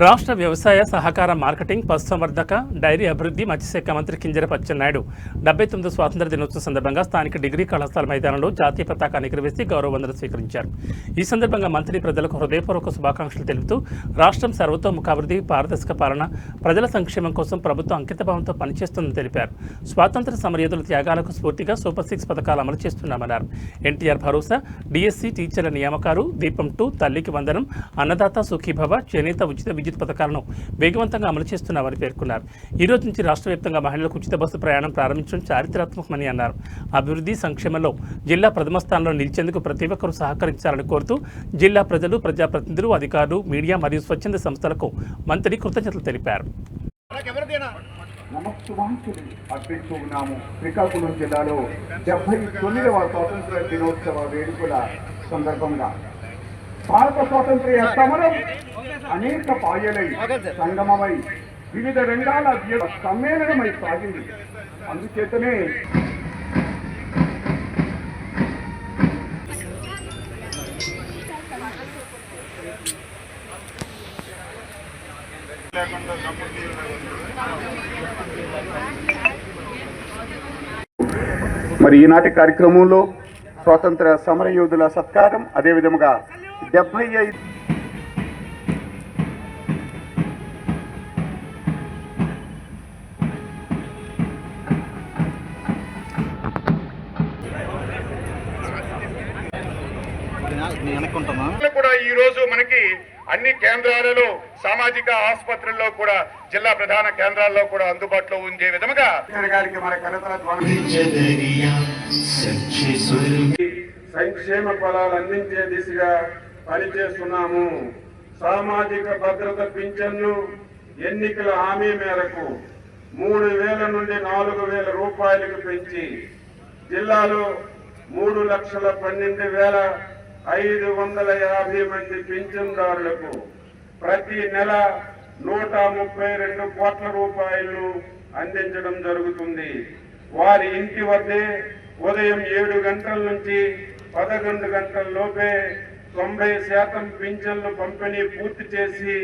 రాష్ట్ర వ్యవసాయ సహకార మార్కెటింగ్ పశుసంవర్ధక డైరీ అభివృద్ధి మత్స్యశాఖ మంత్రి కింజరాపు అచ్చెన్నాయుడు 79వ స్వాతంత్ర దినోత్సవం సందర్భంగా స్థానిక డిగ్రీ కళాశాల మైదానంలో జాతీయ పతాకాన్ని ఎగురవేసి గౌరవ వందనం స్వీకరించారు. ఈ సందర్భంగా మంత్రి ప్రజలకు హృదయపూర్వక శుభాకాంక్షలు తెలుపుతూ రాష్ట్రం సర్వతోముఖాభివృద్ధి, పారదర్శక పాలన, ప్రజల సంక్షేమం కోసం ప్రభుత్వం అంకితభావంతో పనిచేస్తుందని తెలిపారు. స్వాతంత్ర సమరయోధుల త్యాగాలకు స్ఫూర్తిగా సూపర్ 6 పథకాలు అమలు చేస్తున్నామన్నారు. ఎన్టీఆర్ భరోసా, డిఎస్సి టీచర్ల నియామకాలు, దీపం 2, తల్లికి వందనం, అన్నదాత సుఖీభవ, చేనేత ఉచిత విద్యుత్ పథకాలను వేగవంతంగా అమలు చేస్తున్నామని పేర్కొన్నారు. ఈ రోజు నుంచి రాష్ట్ర వ్యాప్తంగా మహిళలకు ఉచిత బస్సు ప్రయాణం ప్రారంభించడం చారిత్రాత్మకమని అన్నారు. అభివృద్ధి సంక్షేమంలో జిల్లా ప్రథమ స్థానంలో నిలిచేందుకు ప్రతి ఒక్కరూ సహకరించాలని కోరుతూ జిల్లా ప్రజలు, ప్రజాప్రతినిధులు, అధికారులు, మీడియా మరియు స్వచ్ఛంద సంస్థలకు మంత్రి కృతజ్ఞతలు తెలిపారు. అర్పించుకున్నాము. శ్రీకాకుళం జిల్లాలో 79వ స్వాతంత్ర దినోత్సవ వేడుకల సందర్భంగా భారత స్వాతంత్ర్య సమరం అనేక పాయలై సంగమమై వివిధ రంగాల సమ్మేళనమై సాగింది. అందుచేతనే మరి ఈనాటి కార్యక్రమంలో స్వాతంత్ర సమరయోధుల సత్కారం, అదేవిధంగా 75 కూడా ఈ రోజు మనకి అన్ని కేంద్రాలలో, సామాజిక ఆసుపత్రుల్లో కూడా, జిల్లా ప్రధాన కేంద్రాల్లో కూడా అందుబాటులో ఉండే విధముగా సంక్షేమ ఫలాలు అందించే దిశగా పనిచేస్తున్నాము. సామాజిక భద్రత పింఛన్ను ఎన్నికల హామీ మేరకు 3,000 నుండి 4,000 రూపాయలకు పెంచి జిల్లాలో 3,12,550 మంది పింఛన్దారులకు ప్రతి నెల 132 కోట్ల రూపాయలను అందించడం జరుగుతుంది. వారి ఇంటి వద్దే ఉదయం 7 గంటల నుంచి 11 గంటల లోపే 90% పింఛన్లు పంపిణీ పూర్తి చేసి